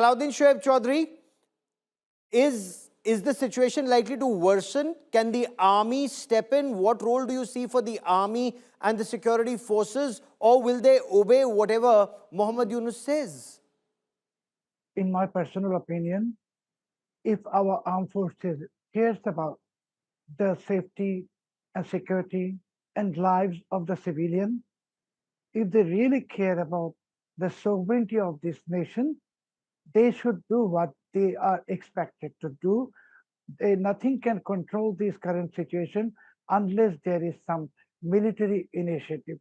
Salauddin Shoaib Choudhury, is the situation likely to worsen? Can the army step in? What role do you see for the army and the security forces, or will they obey whatever Muhammad Yunus says? In my personal opinion, if our armed forces cares about the safety and security and lives of the civilian, if they really care about the sovereignty of this nation, they should do what they are expected to do. Nothing can control this current situation unless there is some military initiative.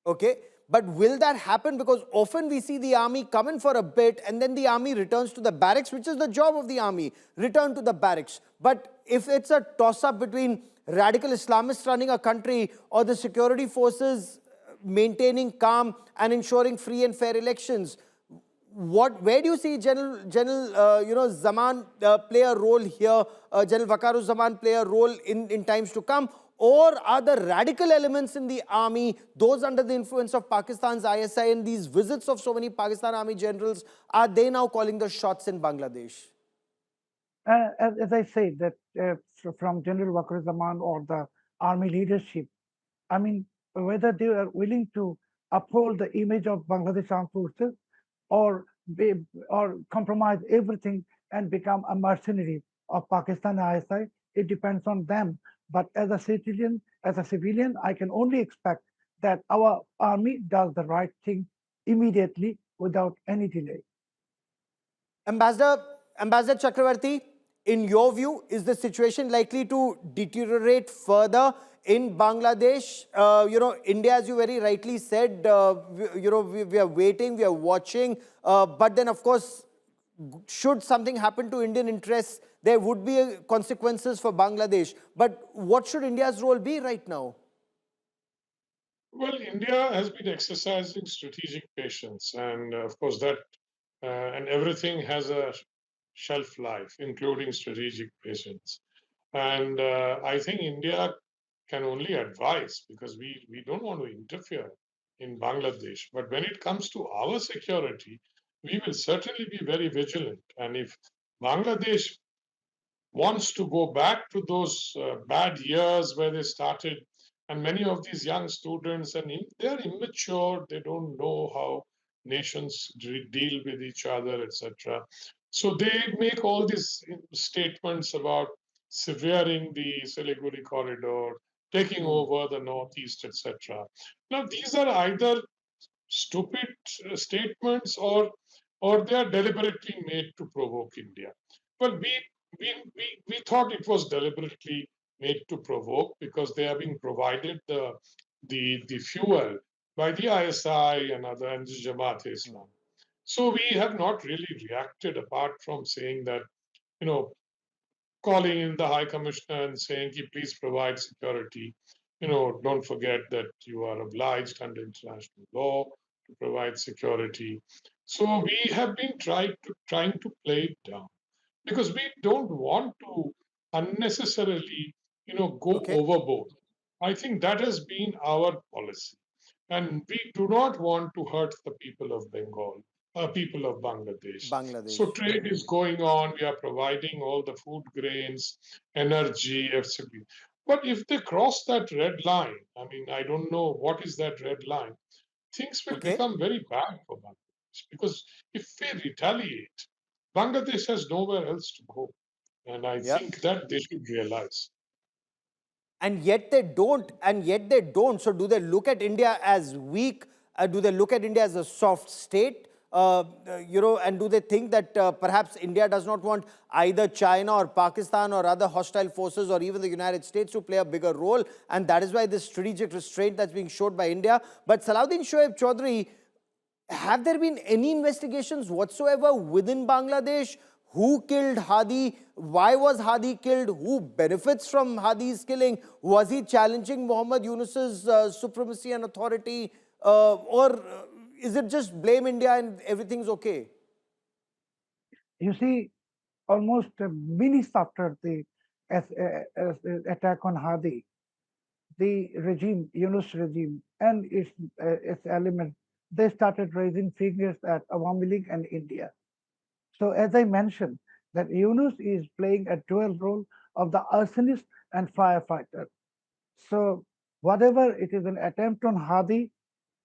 Okay, but will that happen? Because often we see the army come in for a bit and then the army returns to the barracks, which is the job of the army, return to the barracks. But if it's a toss-up between radical Islamists running a country or the security forces maintaining calm and ensuring free and fair elections, where do you see General Zaman play a role here, General Waker-uz-Zaman play a role in times to come? Or are the radical elements in the army, those under the influence of Pakistan's ISI and these visits of so many Pakistan army generals, are they now calling the shots in Bangladesh? As I say, that from General Waker-uz-Zaman or the army leadership, I mean, whether they are willing to uphold the image of Bangladesh armed forces or or compromise everything and become a mercenary of Pakistan ISI, it depends on them. But as a civilian, I can only expect that our army does the right thing immediately without any delay. Ambassador Chakravarty, in your view, is the situation likely to deteriorate further in Bangladesh? India, as you very rightly said, we are waiting, we are watching. But then, of course, should something happen to Indian interests, there would be consequences for Bangladesh. But what should India's role be right now? Well, India has been exercising strategic patience, and of course and everything has a shelf life, including strategic patience. And I think India can only advise because we don't want to interfere in Bangladesh. But when it comes to our security, we will certainly be very vigilant. And if Bangladesh wants to go back to those bad years where they started, and many of these young students, and they're immature, they don't know how nations deal with each other, etc. So they make all these statements about severing the Siliguri Corridor, taking over the Northeast, etc. Now, these are either stupid statements or they are deliberately made to provoke India. Well, we thought it was deliberately made to provoke because they are being provided the fuel by the ISI and other and the Jamaat Islam. So we have not really reacted apart from saying that, calling in the High Commissioner and saying, please provide security. Don't forget that you are obliged under international law to provide security. So we have been trying to play it down because we don't want to unnecessarily, go Okay. overboard. I think that has been our policy. And we do not want to hurt the people of Bengal, people of Bangladesh. So Bangladesh. trade is going on. We are providing all the food grains, energy, etc. But if they cross that red line, I mean, I don't know what is that red line. Things will Okay. become very bad for Bangladesh because if we retaliate, Bangladesh has nowhere else to go. And I Yeah. think that they should realize. And yet they don't, So do they look at India as weak? Do they look at India as a soft state? And do they think that perhaps India does not want either China or Pakistan or other hostile forces or even the United States to play a bigger role? And that is why this strategic restraint that's being showed by India. But Salauddin Shoaib Choudhury, have there been any investigations whatsoever within Bangladesh? Who killed Hadi? Why was Hadi killed? Who benefits from Hadi's killing? Was he challenging Muhammad Yunus's supremacy and authority? Or is it just blame India and everything's okay? You see, almost minutes after the attack on Hadi, the regime, Yunus regime, and its elements they started raising fingers at Awami League and India. So as I mentioned, that Yunus is playing a dual role of the arsonist and firefighter. So whatever it is, an attempt on Hadi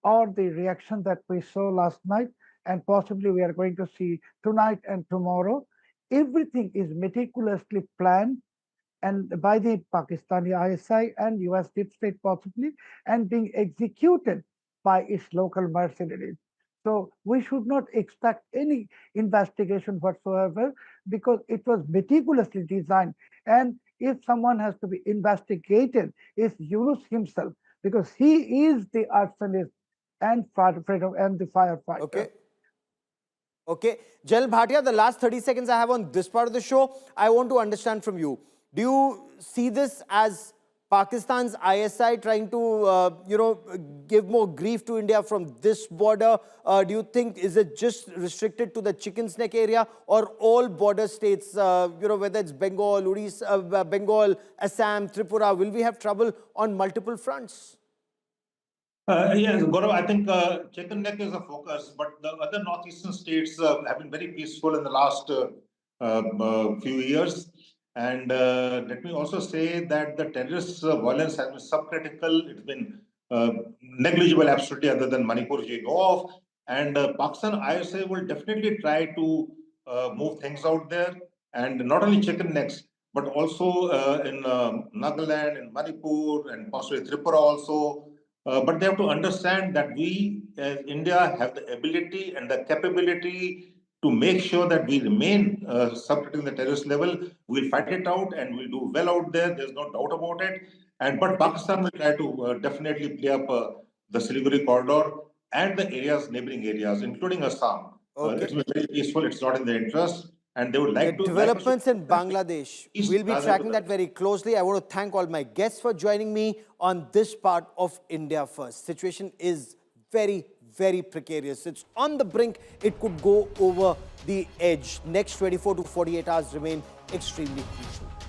or the reaction that we saw last night, and possibly we are going to see tonight and tomorrow, everything is meticulously planned and by the Pakistani ISI and US deep state possibly, and being executed by its local mercenaries. So we should not expect any investigation whatsoever because it was meticulously designed. And if someone has to be investigated, it's Yunus himself because he is the arsonist and the firefighter. Okay. Okay. General Bhatia, the last 30 seconds I have on this part of the show, I want to understand from you. Do you see this as Pakistan's ISI trying to, give more grief to India from this border? Do you think, is it just restricted to the Chicken's Neck area or all border states, whether it's Bengal, Odisha, Bengal, Assam, Tripura, will we have trouble on multiple fronts? Yes, Gaurav, I think Chicken Neck is a focus, but the other northeastern states have been very peaceful in the last few years. And let me also say that the terrorist violence has been subcritical. It's been negligible, absolutely, other than Manipur, you know of. And Pakistan ISA will definitely try to move things out there. And not only Chicken Necks, but also in Nagaland, in Manipur, and possibly Tripura also. But they have to understand that we, as India, have the ability and the capability to make sure that we remain subject the terrorist level. We'll fight it out and we'll do well out there. There's no doubt about it. But Pakistan will try to definitely play up the Siliguri Corridor and the areas, neighboring areas, including Assam. It's been very peaceful. It's not in their interest. And they would like the to... developments in Bangladesh, we'll be tracking that very closely. I want to thank all my guests for joining me on this part of India First. Situation is very, very precarious. It's on the brink. It could go over the edge. Next 24 to 48 hours remain extremely crucial.